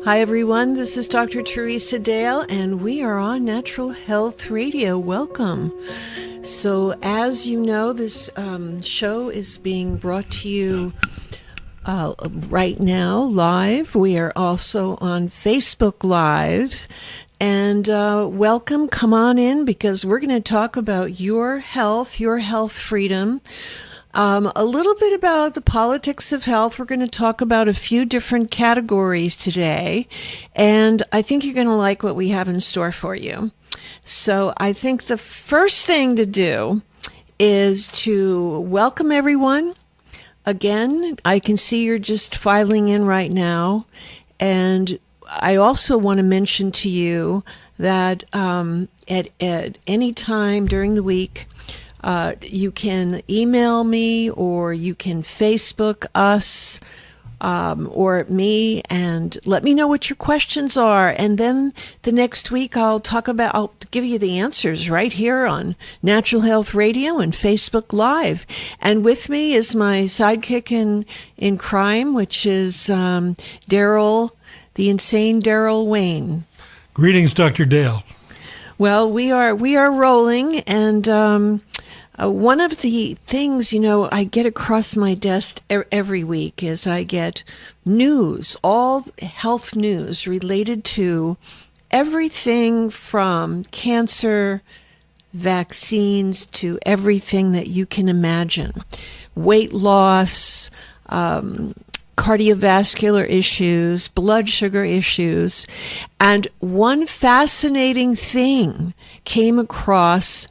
Hi everyone, this is Dr. Teresa Dale and we are on Natural Health Radio. Welcome. So as you know, this show is being brought to you right now live. We are also on Facebook Live. And welcome, come on in because we're going to talk about your health freedom. A little bit about the politics of health. We're going to talk about a few different categories today, and I think you're going to like what we have in store for you. So I think the first thing to do is to welcome everyone. Again, I can see you're just filing in right now, and I also want to mention to you that at any time during the week, you can email me or you can Facebook us or me and let me know what your questions are. And then the next week I'll give you the answers right here on Natural Health Radio and Facebook Live. And with me is my sidekick in crime, which is Daryl, the insane Daryl Wayne. Greetings, Dr. Dale. Well, we are rolling, and one of the things, I get across my desk every week is I get news, all health news related to everything from cancer, vaccines, to everything that you can imagine. Weight loss, cardiovascular issues, blood sugar issues. And one fascinating thing came across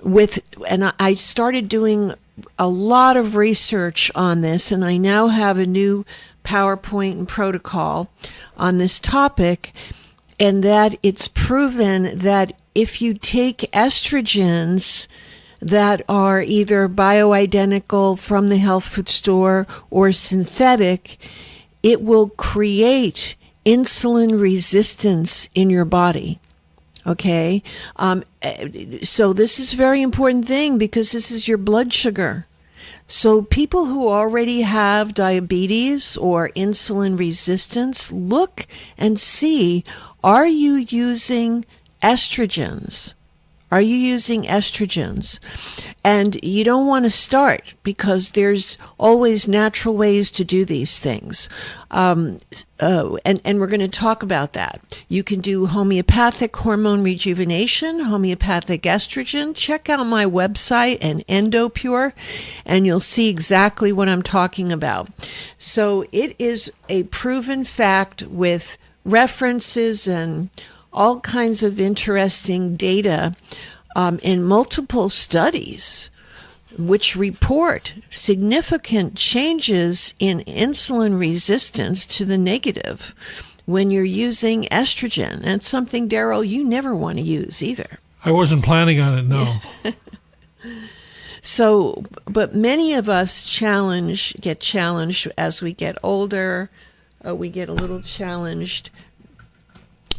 and I started doing a lot of research on this, and I now have a new PowerPoint and protocol on this topic, and that it's proven that if you take estrogens that are either bioidentical from the health food store or synthetic, it will create insulin resistance in your body. Okay, so this is a very important thing because this is your blood sugar. So people who already have diabetes or insulin resistance, look and see, are you using estrogens? Are you using estrogens? And you don't want to start because there's always natural ways to do these things. And we're going to talk about that. You can do homeopathic hormone rejuvenation, homeopathic estrogen. Check out my website and EndoPure, and you'll see exactly what I'm talking about. So it is a proven fact with references and all kinds of interesting data in multiple studies which report significant changes in insulin resistance to the negative when you're using estrogen. And it's something, Daryl, you never want to use either. I wasn't planning on it, no. So, but many of us get challenged as we get older. We get a little challenged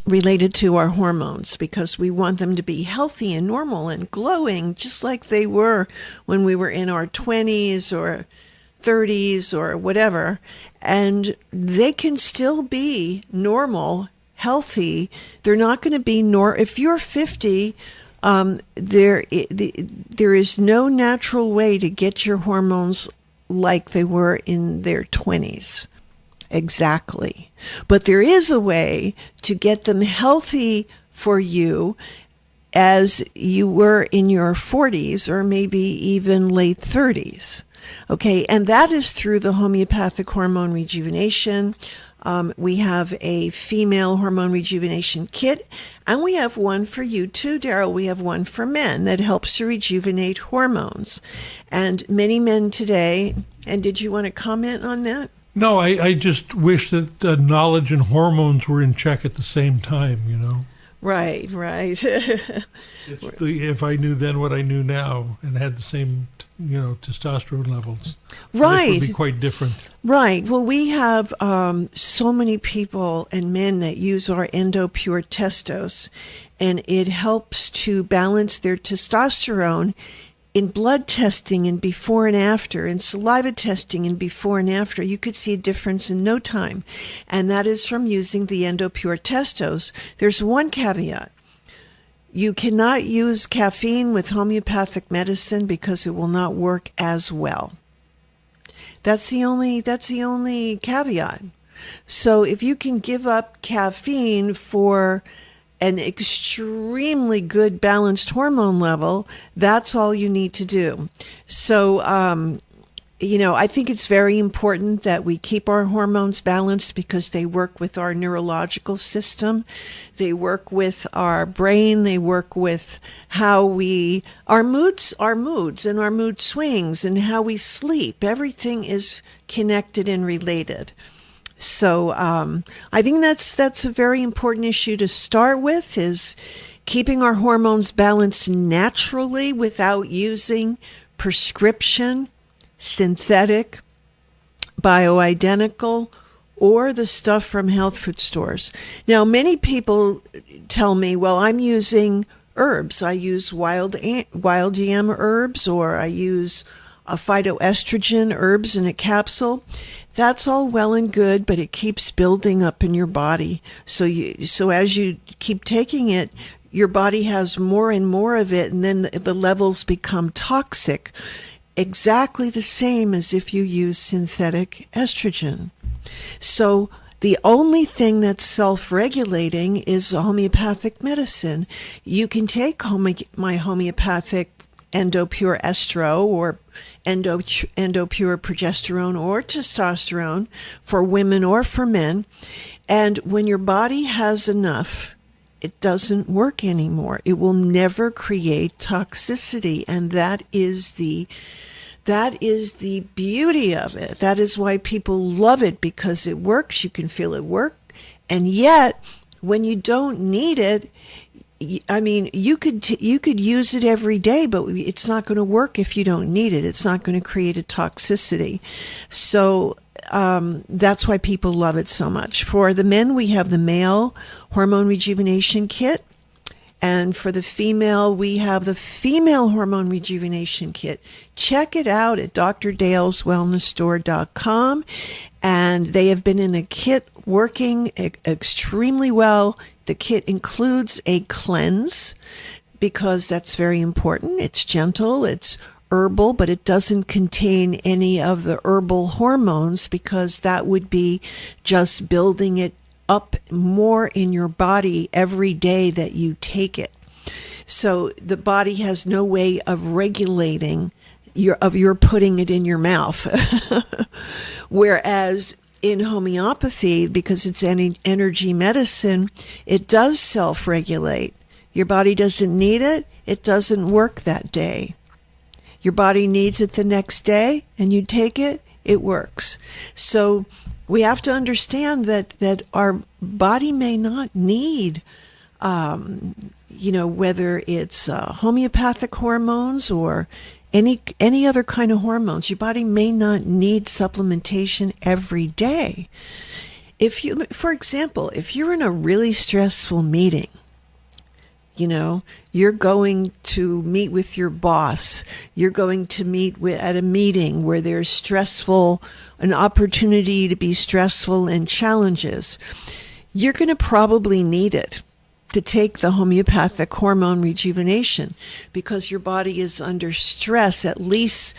related to our hormones because we want them to be healthy and normal and glowing just like they were when we were in our 20s or 30s or whatever. And they can still be normal, healthy. They're not going to be if you're 50, there is no natural way to get your hormones like they were in their 20s. Exactly. But there is a way to get them healthy for you as you were in your 40s or maybe even late 30s. Okay, and that is through the homeopathic hormone rejuvenation. We have a female hormone rejuvenation kit, and we have one for you too, Daryl. We have one for men that helps to rejuvenate hormones. And many men today, and did you want to comment on that? No, I just wish that knowledge and hormones were in check at the same time, Right. If I knew then what I knew now and had the same, testosterone levels, right, it would be quite different. Right. Well, we have so many people and men that use our EndoPure Testos, and it helps to balance their testosterone in blood testing and before and after, in saliva testing and before and after, you could see a difference in no time. And that is from using the EndoPure Testos. There's one caveat. You cannot use caffeine with homeopathic medicine because it will not work as well. That's the only caveat. So if you can give up caffeine for an extremely good balanced hormone level, that's all you need to do. So, I think it's very important that we keep our hormones balanced because they work with our neurological system. They work with our brain. They work with our moods and our mood swings and how we sleep. Everything is connected and related. So I think that's a very important issue to start with, is keeping our hormones balanced naturally without using prescription, synthetic, bioidentical, or the stuff from health food stores. Now, many people tell me, well, I'm using herbs. I use wild yam herbs, or I use a phytoestrogen herbs in a capsule. That's all well and good, but it keeps building up in your body. So as you keep taking it, your body has more and more of it, and then the levels become toxic, exactly the same as if you use synthetic estrogen. So the only thing that's self-regulating is homeopathic medicine. You can take my homeopathic EndoPure Estro or EndoPure Progesterone or testosterone for women or for men. And when your body has enough, it doesn't work anymore. It will never create toxicity. And that is the beauty of it. That is why people love it, because it works. You can feel it work. And yet, when you don't need it, I mean, you could use it every day, but it's not going to work if you don't need it. It's not going to create a toxicity. So that's why people love it so much. For the men, we have the male hormone rejuvenation kit. And for the female, we have the female hormone rejuvenation kit. Check it out at drdaleswellnessstore.com. And they have been in a kit working extremely well. The kit includes a cleanse because that's very important. It's gentle, it's herbal, but it doesn't contain any of the herbal hormones because that would be just building it up more in your body every day that you take it. So the body has no way of regulating your putting it in your mouth. Whereas in homeopathy, because it's energy medicine, it does self-regulate. Your body doesn't need it. It doesn't work that day. Your body needs it the next day, and you take it, it works. So we have to understand that our body may not need, whether it's homeopathic hormones or any other kind of hormones. Your body may not need supplementation every day. For example, if you're in a really stressful meeting, you're going to meet with your boss. You're going to meet at a meeting where there's an opportunity to be stressful and challenges. You're going to probably need it to take the homeopathic hormone rejuvenation because your body is under stress. At least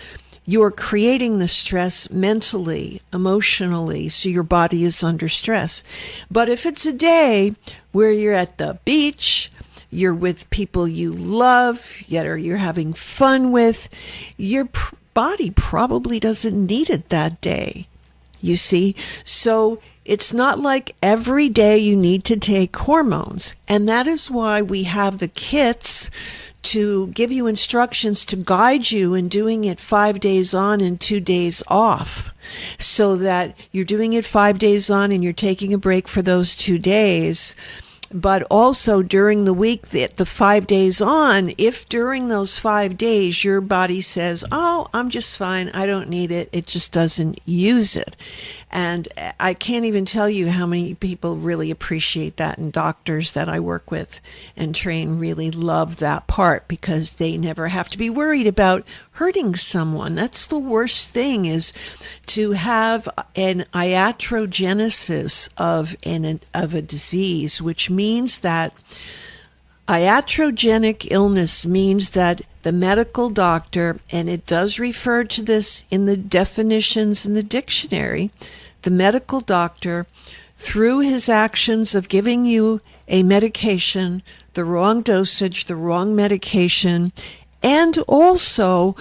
you're creating the stress mentally, emotionally, so your body is under stress. But if it's a day where you're at the beach, you're with people you love, or you're having fun with, your body probably doesn't need it that day. You see? So it's not like every day you need to take hormones. And that is why we have the kits to give you instructions to guide you in doing it 5 days on and 2 days off. So that you're doing it 5 days on and you're taking a break for those 2 days. but also during the week, the 5 days on, if during those 5 days your body says, oh, I'm just fine, I don't need it, it just doesn't use it. And I can't even tell you how many people really appreciate that, and doctors that I work with and train really love that part, because they never have to be worried about hurting someone. That's the worst thing, is to have an iatrogenesis of a disease, which means that iatrogenic illness means that the medical doctor, and it does refer to this in the definitions in the dictionary, the medical doctor, through his actions of giving you a medication, the wrong dosage, the wrong medication, and also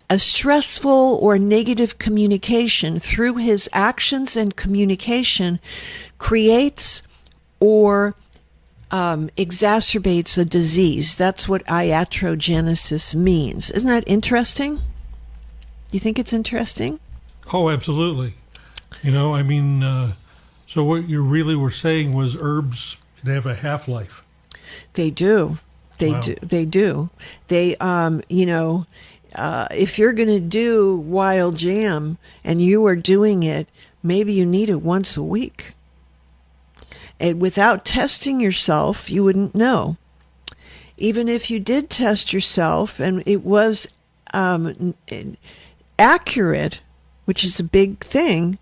a stressful or negative communication, through his actions and communication, creates or exacerbates a disease. That's what iatrogenesis means. Isn't that interesting? You think it's interesting? Oh, absolutely. You know, I mean, so what you really were saying was herbs can have a half-life. They do. They do. They, if you're going to do wild jam and you are doing it, maybe you need it once a week. And without testing yourself, you wouldn't know. Even if you did test yourself and it was accurate, which is a big thing,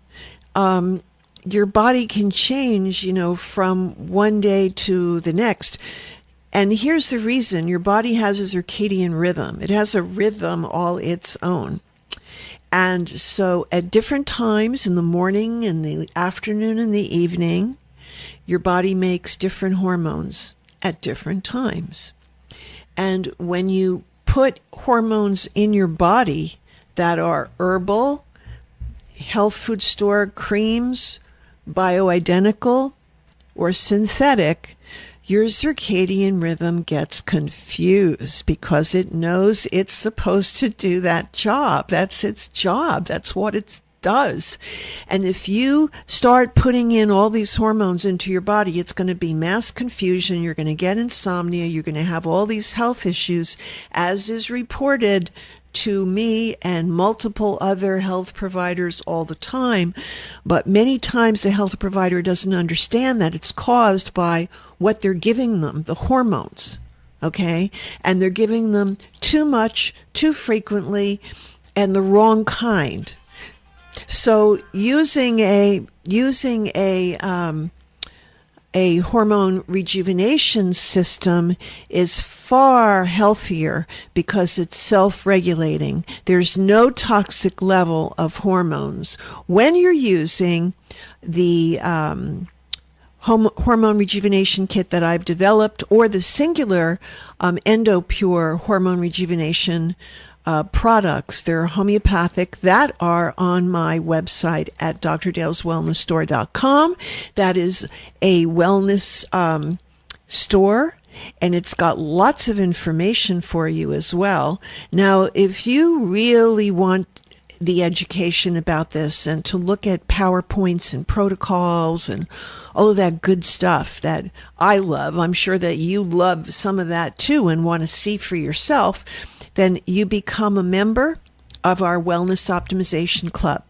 your body can change, from one day to the next. And here's the reason. Your body has a circadian rhythm. It has a rhythm all its own. And so at different times in the morning, in the afternoon, and the evening, your body makes different hormones at different times. And when you put hormones in your body that are herbal, health food store creams, bioidentical, or synthetic, your circadian rhythm gets confused because it knows it's supposed to do that job. That's its job. That's what it does. And if you start putting in all these hormones into your body, it's going to be mass confusion. You're going to get insomnia. You're going to have all these health issues, as is reported to me and multiple other health providers all the time. But many times the health provider doesn't understand that it's caused by what they're giving them, the hormones, okay? And they're giving them too much, too frequently, and the wrong kind. So using a hormone rejuvenation system is far healthier because it's self-regulating. There's no toxic level of hormones. When you're using the hormone rejuvenation kit that I've developed, or the singular EndoPure hormone rejuvenation products, they're homeopathic, that are on my website at drdaleswellnessstore.com. That is a wellness store, and it's got lots of information for you as well. Now, if you really want the education about this and to look at PowerPoints and protocols and all of that good stuff that I love, I'm sure that you love some of that too and want to see for yourself, then you become a member of our Wellness Optimization Club.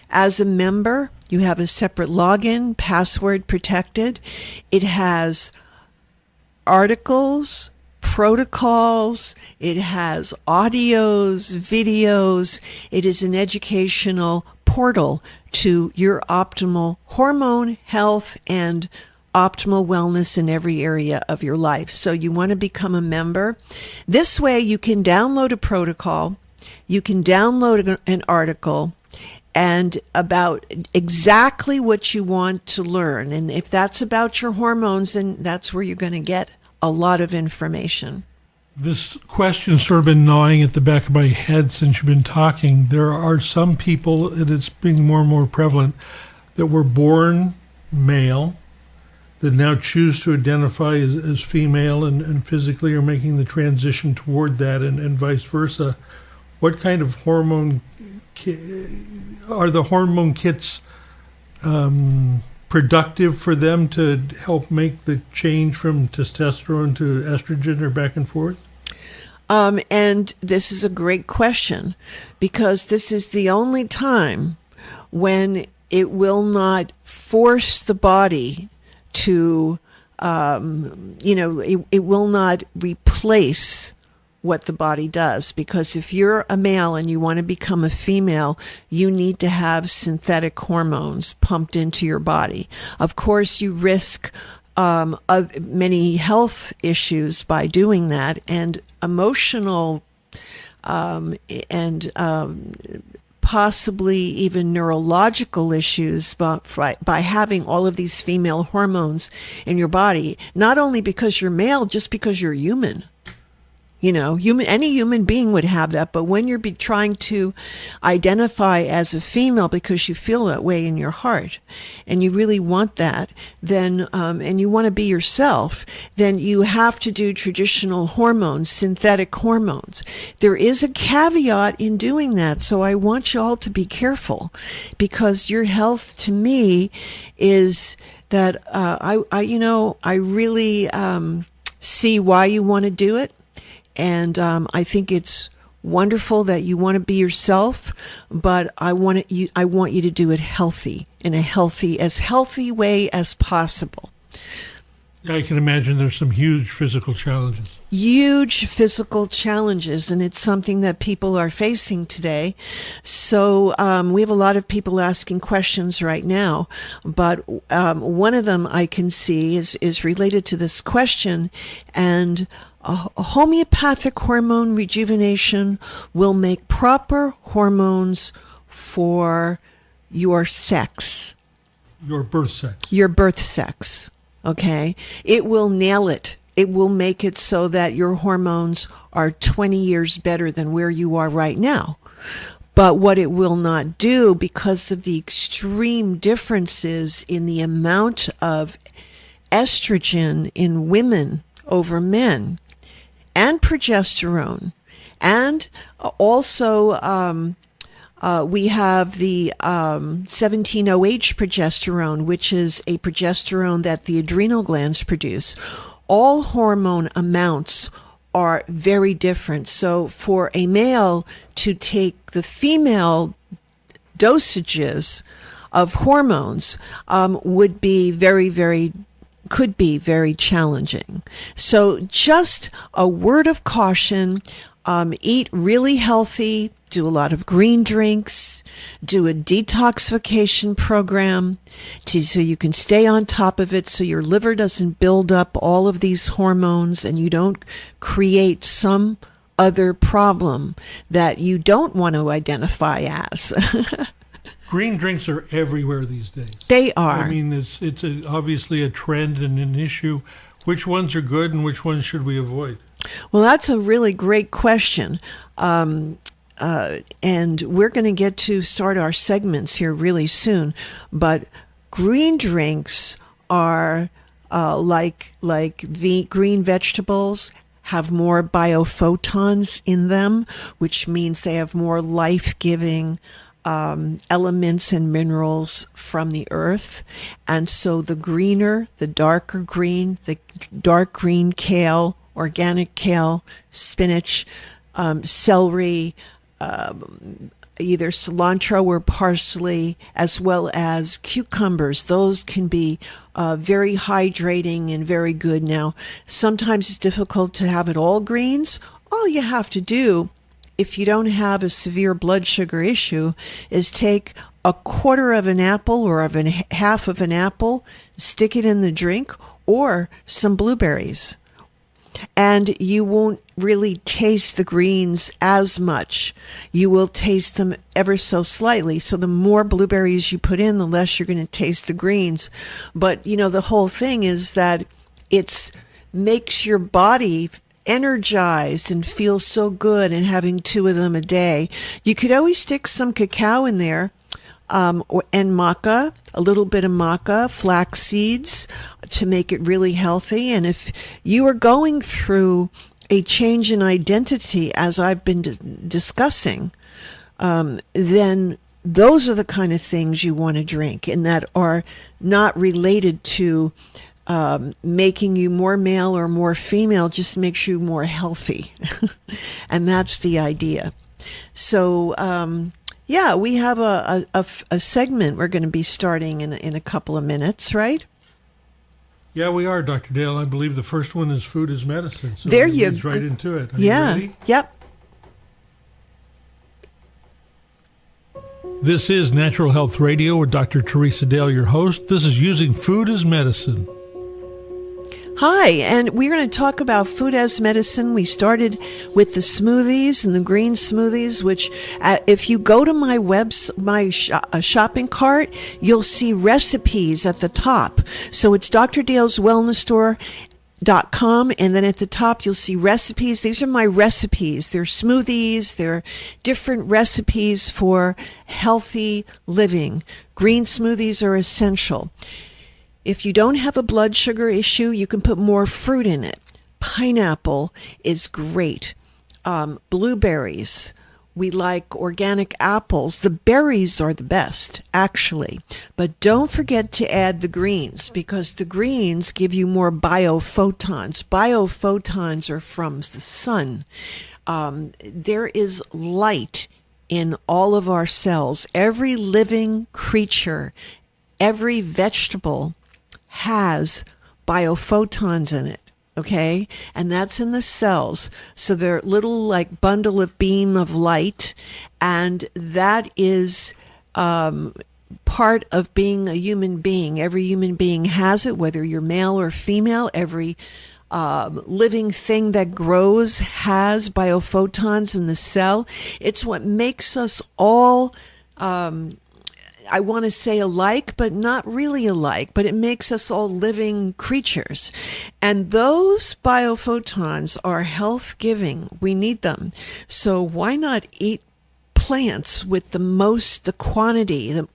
As a member, you have a separate login, password protected. It has articles, protocols, it has audios, videos. It is an educational portal to your optimal hormone health and optimal wellness in every area of your life. So you want to become a member. This way you can download a protocol, you can download an article, and about exactly what you want to learn. And if that's about your hormones, then that's where you're going to get a lot of information. This question's sort of been gnawing at the back of my head since you've been talking. There are some people, and it's being more and more prevalent, that were born male, that now choose to identify as female and physically are making the transition toward that, and vice versa. What kind of hormone are the hormone kits productive for them to help make the change from testosterone to estrogen or back and forth? And this is a great question, because this is the only time when it will not force the body to, it will not replace what the body does. Because if you're a male and you want to become a female, you need to have synthetic hormones pumped into your body. Of course, you risk many health issues by doing that, and emotional and possibly even neurological issues by having all of these female hormones in your body, not only because you're male, just because you're human. Any human being would have that, but when you're trying to identify as a female because you feel that way in your heart, and you really want that, then and you want to be yourself, then you have to do traditional hormones, synthetic hormones. There is a caveat in doing that, so I want you all to be careful, because your health, to me, is that I really see why you want to do it. And I think it's wonderful that you want to be yourself, but I want you to do it healthy, in a as healthy way as possible. I can imagine there's some huge physical challenges. Huge physical challenges, and it's something that people are facing today. So we have a lot of people asking questions right now, but one of them I can see is related to this question, and a homeopathic hormone rejuvenation will make proper hormones for your sex. Your birth sex. Your birth sex, okay? It will nail it. It will make it so that your hormones are 20 years better than where you are right now. But what it will not do, because of the extreme differences in the amount of estrogen in women over men, and progesterone, and also we have the 17-OH progesterone, which is a progesterone that the adrenal glands produce. All hormone amounts are very different. So for a male to take the female dosages of hormones would be could be very challenging. So just a word of caution, eat really healthy, do a lot of green drinks, do a detoxification program so you can stay on top of it, so your liver doesn't build up all of these hormones and you don't create some other problem that you don't want to identify as. Green drinks are everywhere these days. They are. I mean, it's obviously a trend and an issue. Which ones are good and which ones should we avoid? Well, that's a really great question. And we're going to get to start our segments here really soon. But green drinks are like the green vegetables, have more biophotons in them, which means they have more life-giving elements and minerals from the earth. And so the greener, the darker green, the dark green kale, organic kale, spinach, celery, either cilantro or parsley, as well as cucumbers. Those can be very hydrating and very good. Now, sometimes it's difficult to have it all greens. All you have to do, if you don't have a severe blood sugar issue, is take a quarter of an apple or half of an apple, stick it in the drink, or some blueberries. And you won't really taste the greens as much. You will taste them ever so slightly. So the more blueberries you put in, the less you're going to taste the greens. But, the whole thing is that it makes your body energized and feel so good, and having 2 of them a day. You could always stick some cacao in there, and maca, a little bit of maca, flax seeds, to make it really healthy. And if you are going through a change in identity, as I've been discussing, then those are the kind of things you want to drink, and that are not related to making you more male or more female, just makes you more healthy. And that's the idea. So, we have a segment we're going to be starting in a couple of minutes, right? Yeah, we are, Dr. Dale. I believe the first one is food is medicine. So there you go. Right into it. Are you ready? Yep. This is Natural Health Radio with Dr. Teresa Dale, your host. This is Using Food as Medicine. Hi, and we're going to talk about food as medicine. We started with the smoothies and the green smoothies, which if you go to my shopping cart, you'll see recipes at the top. So it's Dr. Dale's Wellness Store.com, and then at the top you'll see recipes. These are my recipes. They're smoothies. They're different recipes for healthy living. Green smoothies are essential. If you don't have a blood sugar issue, you can put more fruit in it. Pineapple is great. Blueberries. We like organic apples. The berries are the best, actually. But don't forget to add the greens, because the greens give you more biophotons. Biophotons are from the sun. There is light in all of our cells. Every living creature, every vegetable has biophotons in it, okay? And that's in the cells. So they're little like bundle of beam of light, and that is part of being a human being. Every human being has it, whether you're male or female. Every living thing that grows has biophotons in the cell. It's what makes us all I want to say alike, but not really alike, but it makes us all living creatures. And those biophotons are health-giving. We need them. So why not eat plants with the quantity? The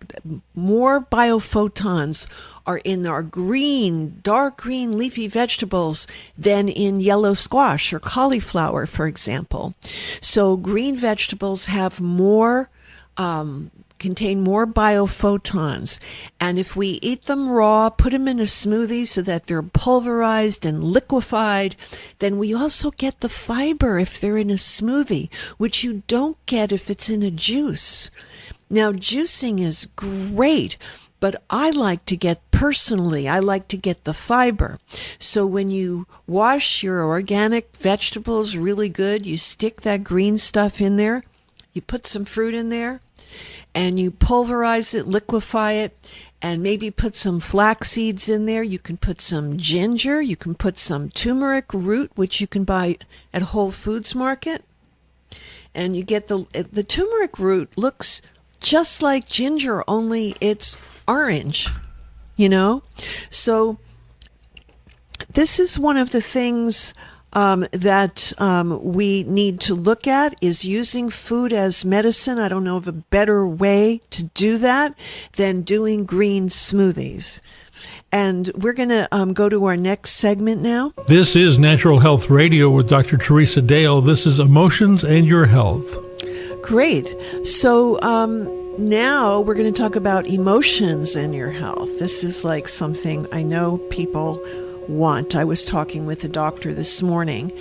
more biophotons are in our dark green leafy vegetables than in yellow squash or cauliflower, for example. So green vegetables have contain more biophotons. And if we eat them raw, put them in a smoothie so that they're pulverized and liquefied, then we also get the fiber if they're in a smoothie, which you don't get if it's in a juice. Now, juicing is great, but I like to get the fiber. So when you wash your organic vegetables really good, you stick that green stuff in there, you put some fruit in there, and you pulverize it, liquefy it, and maybe put some flax seeds in there. You can put some ginger. You can put some turmeric root, which you can buy at Whole Foods Market. And you get the turmeric root looks just like ginger, only it's orange, So this is one of the things that we need to look at, is using food as medicine. I don't know of a better way to do that than doing green smoothies. And we're going to go to our next segment now. This is Natural Health Radio with Dr. Teresa Dale. This is Emotions and Your Health. Great. So now we're going to talk about emotions and your health. This is like something I know people want. I was talking with a doctor this morning,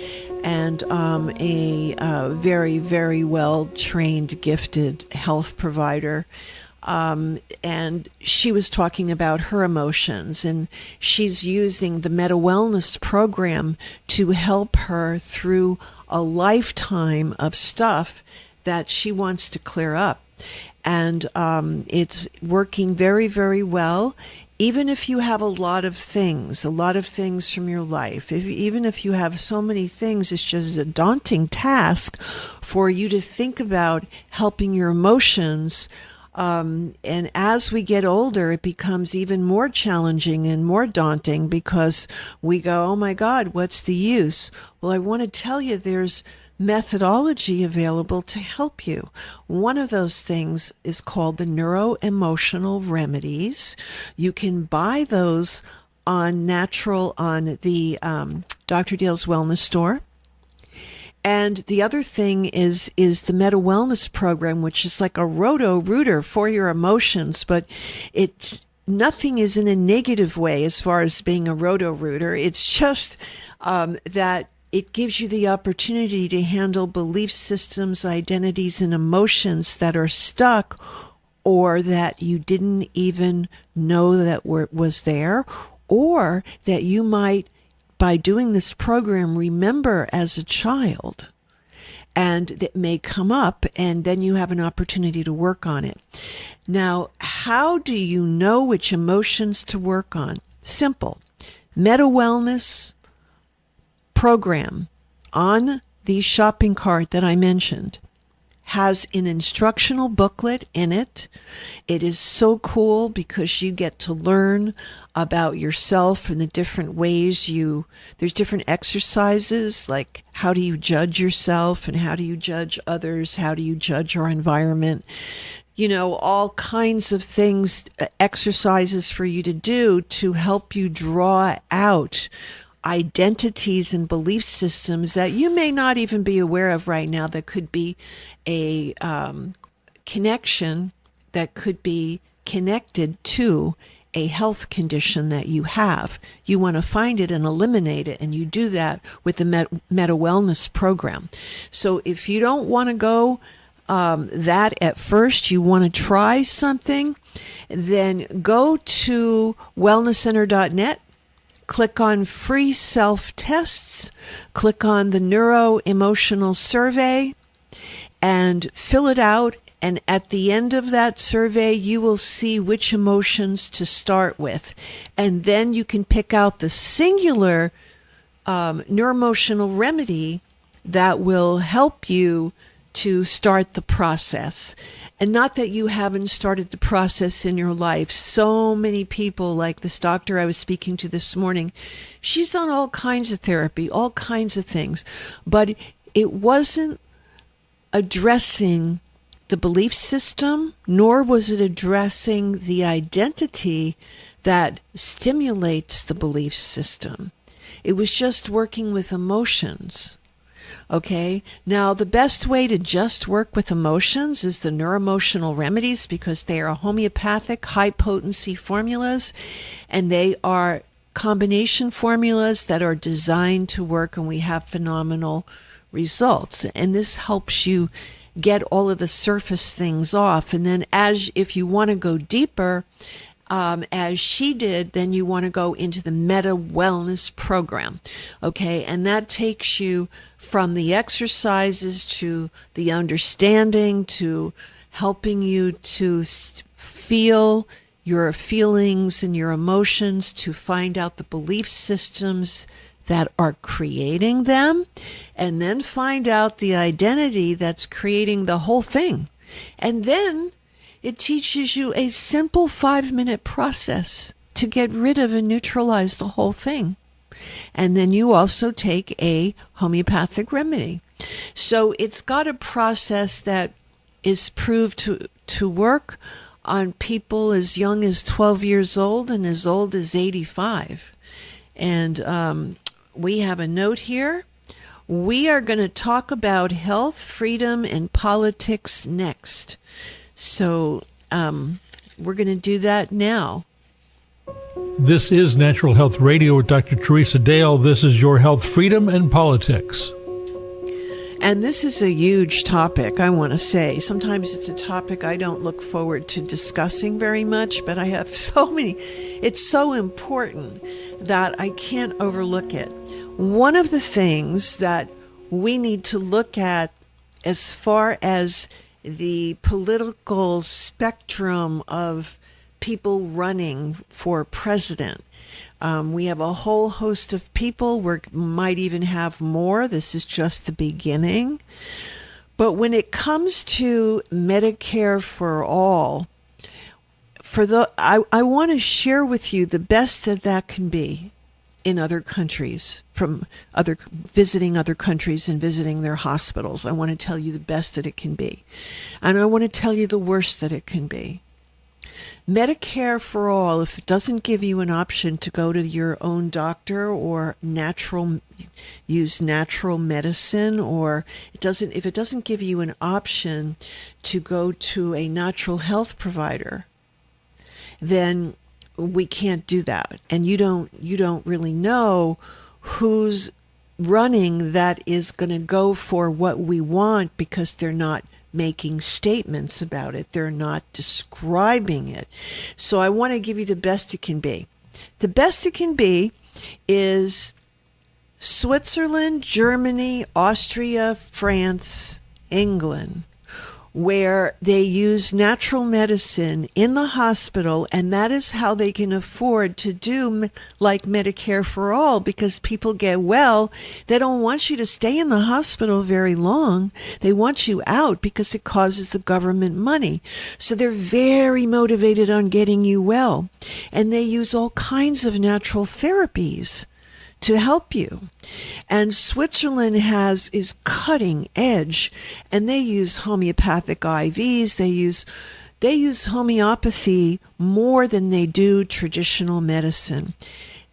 and a very, very well-trained, gifted health provider, and she was talking about her emotions, and she's using the Meta Wellness program to help her through a lifetime of stuff that she wants to clear up. And it's working very, very well. Even if you have a lot of things from your life, even if you have so many things, it's just a daunting task for you to think about helping your emotions. And as we get older, it becomes even more challenging and more daunting, because we go, oh my God, what's the use? Well, I want to tell you there's methodology available to help you. One of those things is called the Neuro-Emotional Remedies. You can buy those on the Dr. Dale's Wellness Store. And the other thing is the Meta Wellness Program, which is like a roto-rooter for your emotions, but it's nothing is in a negative way as far as being a roto-rooter. It's just that it gives you the opportunity to handle belief systems, identities, and emotions that are stuck or that you didn't even know that was there, or that you might, by doing this program, remember as a child. And it may come up, and then you have an opportunity to work on it. Now, how do you know which emotions to work on? Simple. Meta Wellness Program on the shopping cart that I mentioned has an instructional booklet in it. It is so cool because you get to learn about yourself and the different ways there's different exercises, like how do you judge yourself and how do you judge others, how do you judge our environment, all kinds of things, exercises for you to do to help you draw out identities and belief systems that you may not even be aware of right now, that could be a connection that could be connected to a health condition that you have. You want to find it and eliminate it, and you do that with the Meta Wellness Program. So if you don't want to go that at first, you want to try something, then go to wellnesscenter.net. Click on free self-tests, click on the neuro-emotional survey, and fill it out. And at the end of that survey, you will see which emotions to start with. And then you can pick out the singular neuroemotional remedy that will help you to start the process. And not that you haven't started the process in your life. So many people, like this doctor I was speaking to this morning, she's done all kinds of therapy, all kinds of things, but it wasn't addressing the belief system, nor was it addressing the identity that stimulates the belief system. It was just working with emotions. Okay, now the best way to just work with emotions is the neuroemotional remedies, because they are homeopathic, high potency formulas, and they are combination formulas that are designed to work, and we have phenomenal results. And this helps you get all of the surface things off. And then if you want to go deeper, as she did, then you want to go into the Meta Wellness Program. Okay, and that takes you from the exercises to the understanding to helping you to feel your feelings and your emotions, to find out the belief systems that are creating them, and then find out the identity that's creating the whole thing. And then it teaches you a simple 5-minute process to get rid of and neutralize the whole thing. And then you also take a homeopathic remedy. So it's got a process that is proved to work on people as young as 12 years old and as old as 85. And we have a note here. We are going to talk about health, freedom, and politics next. So we're going to do that now. This is Natural Health Radio with Dr. Teresa Dale. This is your health, freedom, and politics. And this is a huge topic, I want to say. Sometimes it's a topic I don't look forward to discussing very much, but I have so many. It's so important that I can't overlook it. One of the things that we need to look at as far as the political spectrum of people running for president. We have a whole host of people. We might even have more. This is just the beginning. But when it comes to Medicare for all, I want to share with you the best that can be in other countries, from visiting other countries and visiting their hospitals. I want to tell you the best that it can be. And I want to tell you the worst that it can be. Medicare for all, if it doesn't give you an option to go to your own doctor or use natural medicine, or if it doesn't give you an option to go to a natural health provider, then we can't do that. And you don't really know who's running that is going to go for what we want, because they're not making statements about it. They're not describing it. So I want to give you the best it can be. The best it can be is Switzerland, Germany, Austria, France, England, where they use natural medicine in the hospital, and that is how they can afford to do like Medicare for all, because people get well. They don't want you to stay in the hospital very long. They want you out because it causes the government money. So they're very motivated on getting you well, and they use all kinds of natural therapies to help you. And Switzerland is cutting edge, and they use homeopathic IVs. They use homeopathy more than they do traditional medicine.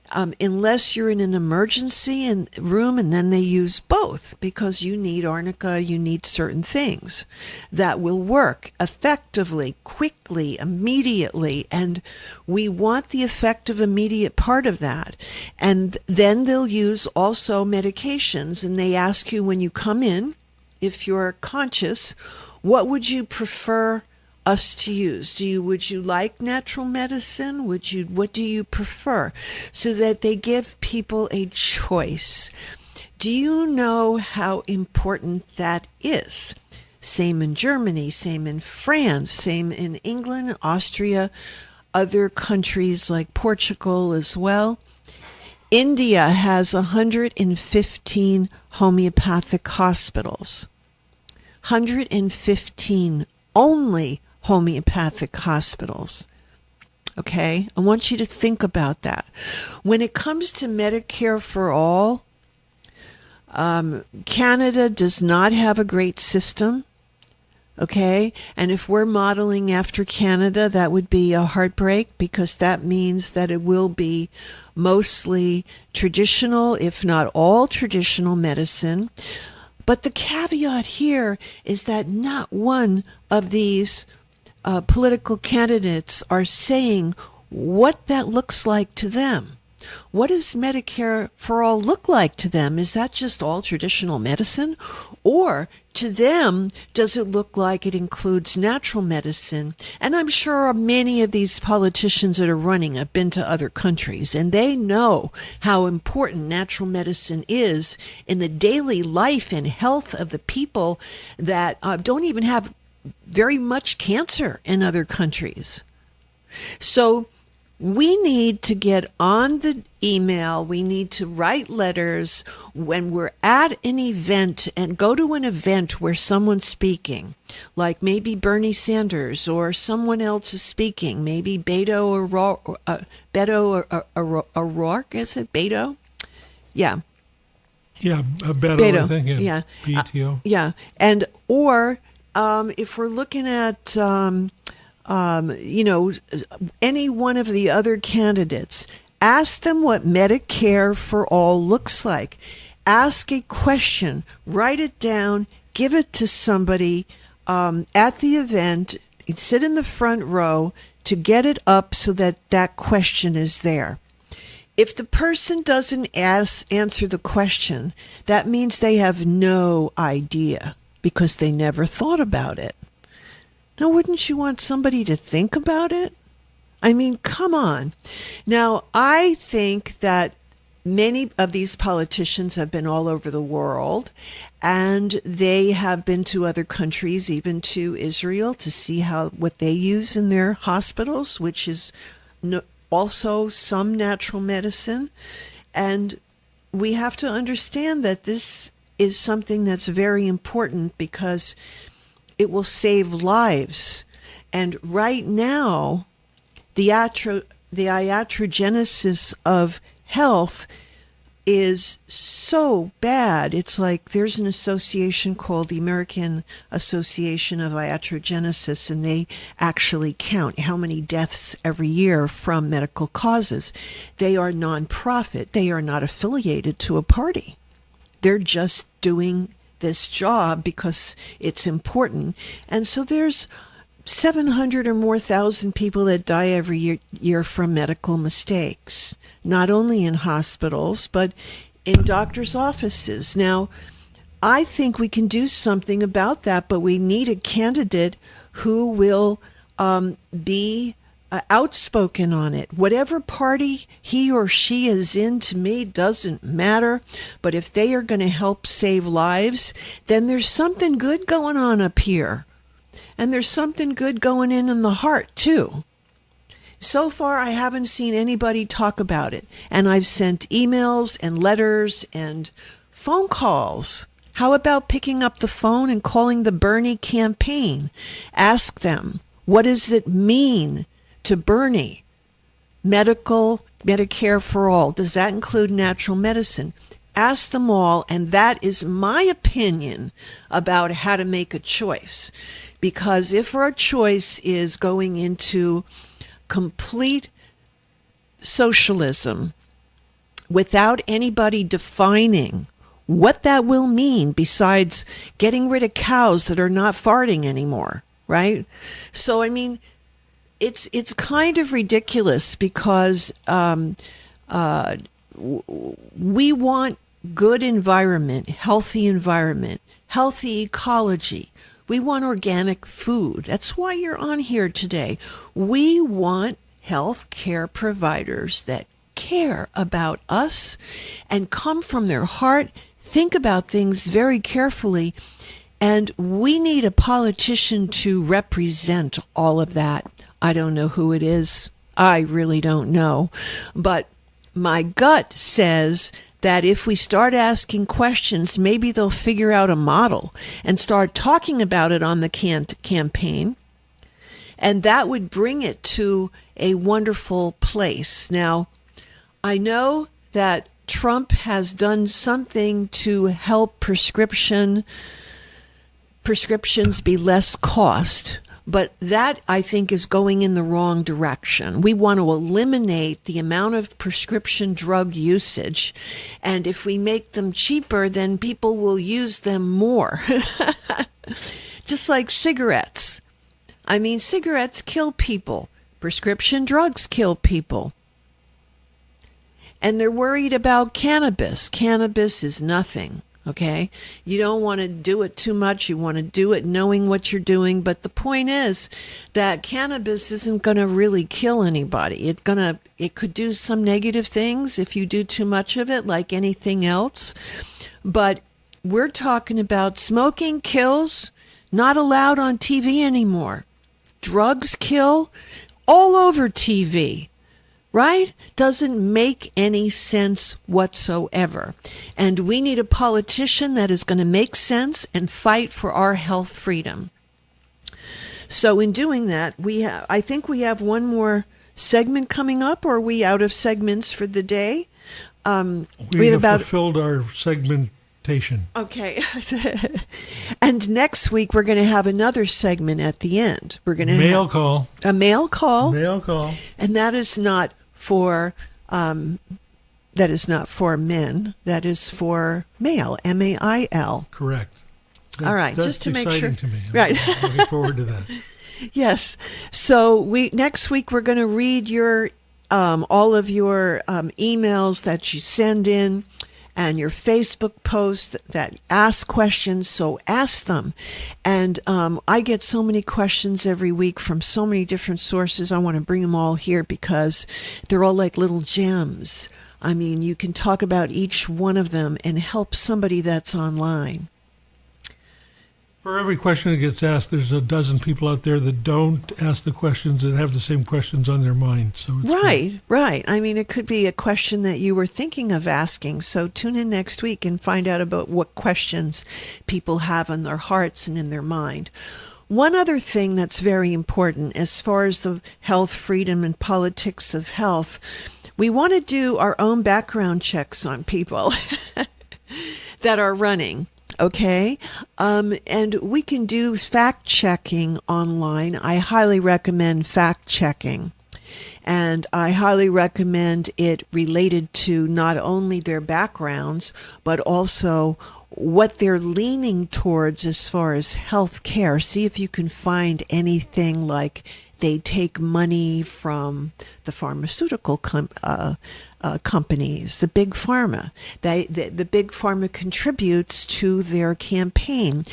Unless you're in an emergency room, and then they use both, because you need arnica, you need certain things that will work effectively, quickly, immediately, and we want the effective immediate part of that. And then they'll use also medications, and they ask you when you come in, if you're conscious, what would you prefer us to use? Would you like natural medicine? What do you prefer? So that they give people a choice. Do you know how important that is? Same in Germany, same in France, same in England, Austria, other countries like Portugal as well. India has 115 homeopathic hospitals. 115 only homeopathic hospitals. Okay? I want you to think about that. When it comes to Medicare for all, Canada does not have a great system. Okay? And if we're modeling after Canada, that would be a heartbreak, because that means that it will be mostly traditional, if not all traditional medicine. But the caveat here is that not one of these political candidates are saying what that looks like to them. What does Medicare for all look like to them? Is that just all traditional medicine? Or to them, does it look like it includes natural medicine? And I'm sure many of these politicians that are running have been to other countries, and they know how important natural medicine is in the daily life and health of the people that don't even have very much cancer in other countries. So we need to get on the email. We need to write letters when we're at an event, and go to an event where someone's speaking, like maybe Bernie Sanders or someone else is speaking, maybe Beto O'Rourke, is it Beto? Yeah. Yeah, Beto, I think. Yeah. BTO. Yeah. And, or if we're looking at, any one of the other candidates, ask them what Medicare for all looks like. Ask a question, write it down, give it to somebody at the event, sit in the front row to get it up so that that question is there. If the person doesn't answer the question, that means they have no idea, because they never thought about it. Now, wouldn't you want somebody to think about it? I mean, come on. Now, I think that many of these politicians have been all over the world, and they have been to other countries, even to Israel, to see what they use in their hospitals, which is also some natural medicine. And we have to understand that this is something that's very important, because it will save lives. And right now, the iatrogenesis of health is so bad. It's like there's an association called the American Association of Iatrogenesis, and they actually count how many deaths every year from medical causes. They are nonprofit. They are not affiliated to a party. They're just doing this job because it's important. And so there's 700 or more thousand people that die every year from medical mistakes, not only in hospitals, but in doctors' offices. Now, I think we can do something about that, but we need a candidate who will be outspoken on it. Whatever party he or she is in, to me, doesn't matter. But if they are going to help save lives, then there's something good going on up here. And there's something good going in the heart, too. So far, I haven't seen anybody talk about it. And I've sent emails and letters and phone calls. How about picking up the phone and calling the Bernie campaign? Ask them, what does it mean to Bernie? Medicare for all. Does that include natural medicine? Ask them all, and that is my opinion about how to make a choice. Because if our choice is going into complete socialism without anybody defining what that will mean, besides getting rid of cows that are not farting anymore, right? So, I mean, it's kind of ridiculous because we want good environment, healthy ecology. We want organic food. That's why you're on here today. We want health care providers that care about us and come from their heart, think about things very carefully, and we need a politician to represent all of that. I don't know who it is. I really don't know. But my gut says that if we start asking questions, maybe they'll figure out a model and start talking about it on the campaign, and that would bring it to a wonderful place. Now, I know that Trump has done something to help prescriptions be less cost. But that, I think, is going in the wrong direction. We want to eliminate the amount of prescription drug usage. And if we make them cheaper, then people will use them more. Just like cigarettes. I mean, cigarettes kill people. Prescription drugs kill people. And they're worried about cannabis. Cannabis is nothing. Okay, you don't want to do it too much. You want to do it knowing what you're doing. But the point is that cannabis isn't going to really kill anybody. It could do some negative things if you do too much of it, like anything else. But we're talking about smoking kills, not allowed on TV anymore. Drugs kill all over TV. Right? Doesn't make any sense whatsoever. And we need a politician that is going to make sense and fight for our health freedom. So in doing that, I think we have one more segment coming up, or are we out of segments for the day? We have fulfilled our segmentation. Okay. And next week, we're going to have another segment at the end. We're going to Mail call. A mail call. Mail call. And that is not for men. That is for male, M-A-I-L. Correct. All right, that's just to make sure. To me. Right. I'm looking forward to that. Yes. So next week we're going to read your all of your emails that you send in, and your Facebook posts that ask questions, so ask them. And I get so many questions every week from so many different sources. I want to bring them all here because they're all like little gems. I mean, you can talk about each one of them and help somebody that's online. For every question that gets asked, there's a dozen people out there that don't ask the questions and have the same questions on their mind. So it's Right. I mean, it could be a question that you were thinking of asking. So tune in next week and find out about what questions people have on their hearts and in their mind. one other thing that's very important as far as the health freedom and politics of health, we want to do our own background checks on people that are running. Okay. And we can do fact checking online. I highly recommend fact checking. And I highly recommend it related to not only their backgrounds, but also what they're leaning towards as far as health care. See if you can find anything like they take money from the pharmaceutical companies, the big pharma. The big pharma contributes to their campaign.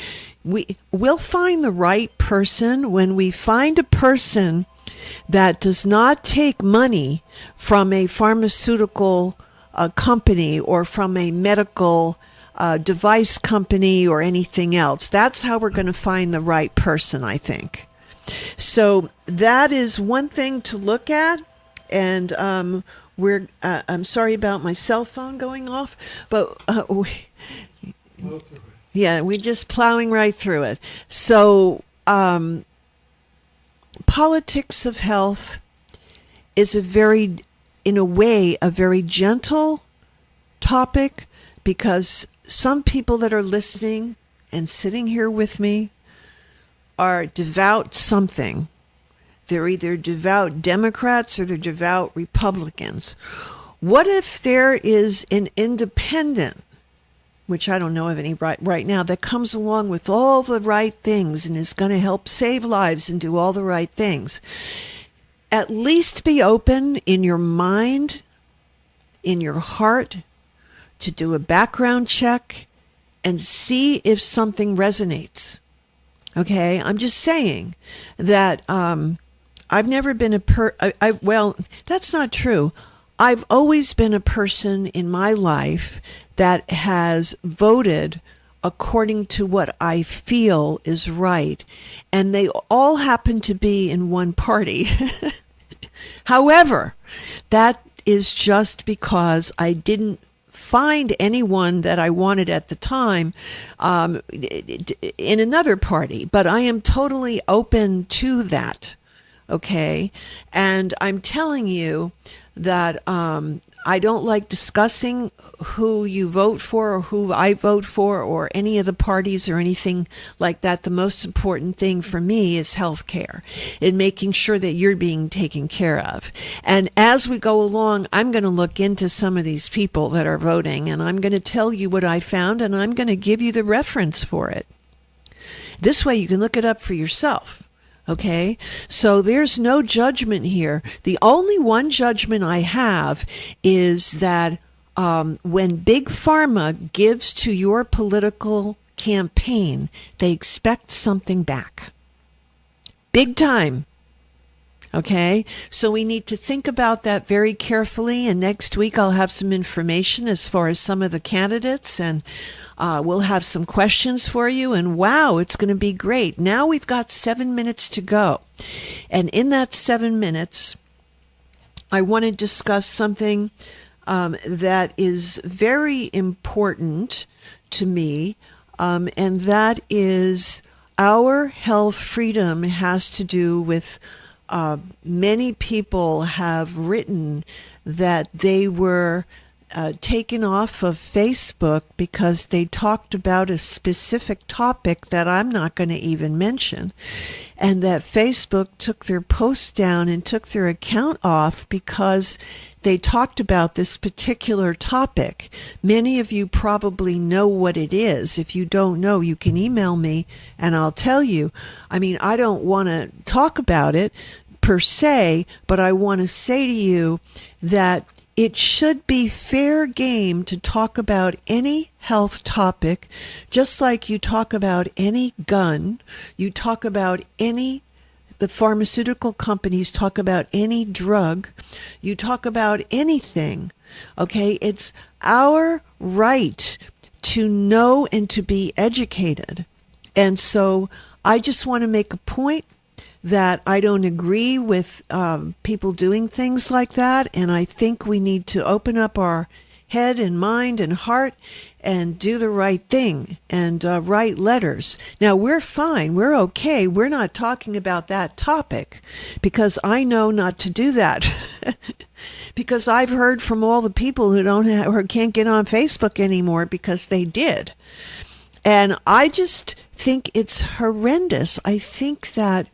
We'll find the right person when we find a person that does not take money from a pharmaceutical company or from a medical device company or anything else. That's how we're going to find the right person, I think. So that is one thing to look at. And I'm sorry about my cell phone going off, but we're just plowing right through it. So politics of health is a very gentle topic, because some people that are listening and sitting here with me are devout something. They're either devout Democrats or they're devout Republicans. What if there is an independent, which I don't know of any right now, that comes along with all the right things and is going to help save lives and do all the right things? At least be open in your mind, in your heart, to do a background check and see if something resonates. Okay? I'm just saying that I've never been well, that's not true. I've always been a person in my life that has voted according to what I feel is right. And they all happen to be in one party. However, that is just because I didn't find anyone that I wanted at the time in another party. But I am totally open to that. Okay? And I'm telling you that I don't like discussing who you vote for or who I vote for or any of the parties or anything like that. The most important thing for me is health care and making sure that you're being taken care of. And as we go along, I'm going to look into some of these people that are voting, and I'm going to tell you what I found, and I'm going to give you the reference for it. This way you can look it up for yourself. Okay, so there's no judgment here. The only one judgment I have is that when Big Pharma gives to your political campaign, they expect something back. Big time. Okay, so we need to think about that very carefully, and next week I'll have some information as far as some of the candidates, and we'll have some questions for you, and wow, it's going to be great. Now we've got 7 minutes to go, and in that 7 minutes, I want to discuss something that is very important to me, and that is our health freedom has to do with many people have written that they were taken off of Facebook because they talked about a specific topic that I'm not going to even mention, and that Facebook took their posts down and took their account off because they talked about this particular topic. Many of you probably know what it is. If you don't know, you can email me and I'll tell you. I mean, I don't want to talk about it per se, but I want to say to you that it should be fair game to talk about any health topic, just like you talk about any gun, you talk about the pharmaceutical companies talk about any drug, you talk about anything, okay? It's our right to know and to be educated. And so I just want to make a point that I don't agree with people doing things like that, and I think we need to open up our head and mind and heart and do the right thing and write letters. Now, we're fine. We're okay. We're not talking about that topic because I know not to do that. Because I've heard from all the people who don't have, or can't get on Facebook anymore because they did. And I just think it's horrendous. I think that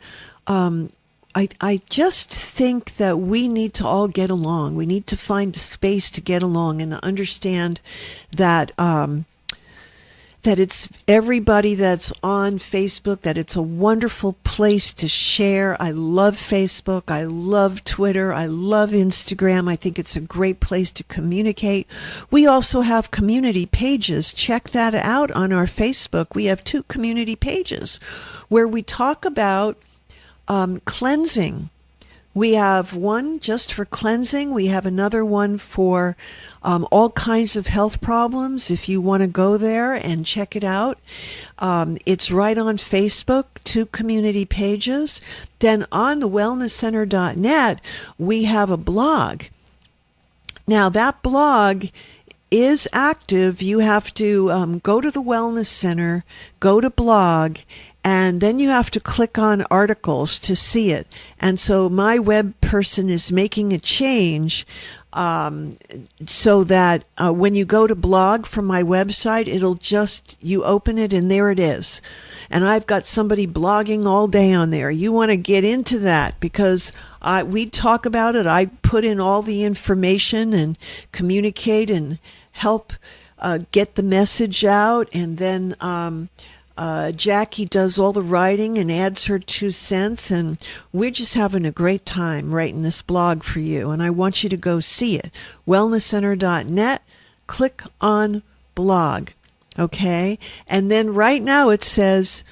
I just think that we need to all get along. We need to find a space to get along and understand that that it's everybody that's on Facebook, that it's a wonderful place to share. I love Facebook. I love Twitter. I love Instagram. I think it's a great place to communicate. We also have community pages. Check that out on our Facebook. We have 2 community pages where we talk about cleansing. We have one just for cleansing. We have another one for all kinds of health problems. If you want to go there and check it out, it's right on Facebook, 2 community pages. Then on the wellnesscenter.net, we have a blog. Now, that blog is active. You have to go to the Wellness Center, go to blog, and then you have to click on articles to see it. And so my web person is making a change so that when you go to blog from my website, it'll just, you open it and there it is. And I've got somebody blogging all day on there. You want to get into that because we talk about it. I put in all the information and communicate and help get the message out. And then Jackie does all the writing and adds her 2 cents, and we're just having a great time writing this blog for you, and I want you to go see it. wellnesscenter.net, click on blog, okay? And then right now it says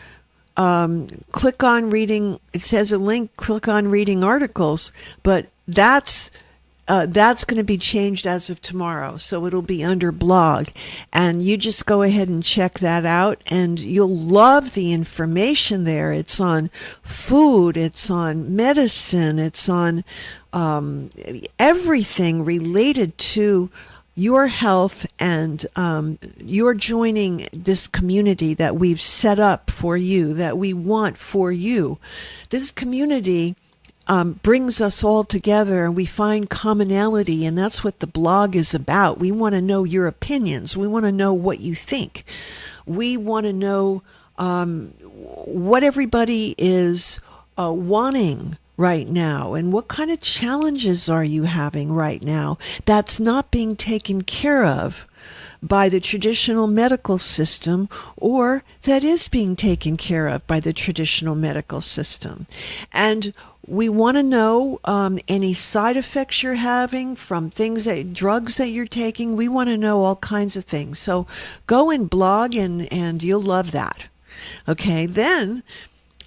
click on reading, it says a link, click on reading articles, but that's going to be changed as of tomorrow, so it'll be under blog. And you just go ahead and check that out, and you'll love the information there. It's on food, it's on medicine, it's on everything related to your health, and you're joining this community that we've set up for you, that we want for you. This community brings us all together, and we find commonality, and that's what the blog is about. We want to know your opinions. We want to know what you think. We want to know what everybody is wanting right now, and what kind of challenges are you having right now that's not being taken care of by the traditional medical system, or that is being taken care of by the traditional medical system. And we want to know any side effects you're having from drugs that you're taking. We want to know all kinds of things. So go and blog, and you'll love that. Okay, then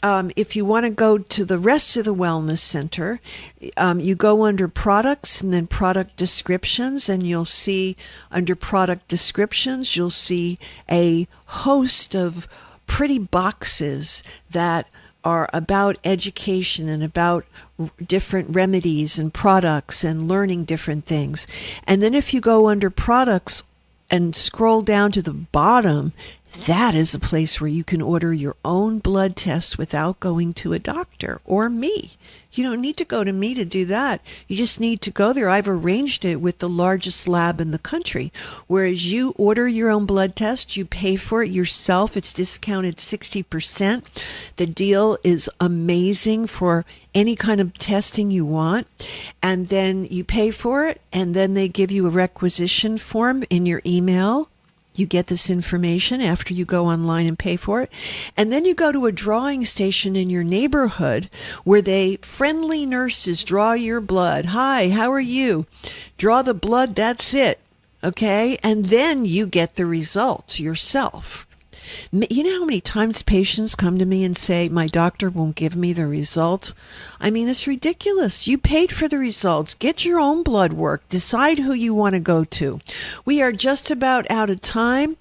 if you want to go to the rest of the Wellness Center, you go under products and then product descriptions, and you'll see under product descriptions, you'll see a host of pretty boxes that are about education and about different remedies and products and learning different things. And then if you go under products and scroll down to the bottom, that is a place where you can order your own blood tests without going to a doctor or me. You don't need to go to me to do that. You just need to go there. I've arranged it with the largest lab in the country. Whereas you order your own blood test, you pay for it yourself. It's discounted 60%. The deal is amazing for any kind of testing you want. And then you pay for it, and then they give you a requisition form in your email. You get this information after you go online and pay for it. And then you go to a drawing station in your neighborhood where friendly nurses draw your blood. Hi, how are you? Draw the blood, that's it. Okay? And then you get the results yourself. You know how many times patients come to me and say, my doctor won't give me the results? I mean, it's ridiculous. You paid for the results. Get your own blood work. Decide who you want to go to. We are just about out of time.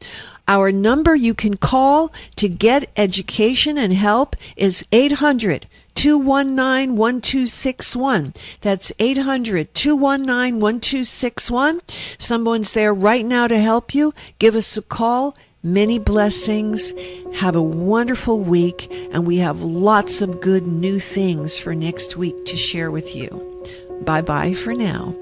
Our number you can call to get education and help is 800-219-1261. That's 800-219-1261. Someone's there right now to help you. Give us a call. Many blessings. Have a wonderful week, and we have lots of good new things for next week to share with you. Bye-bye for now.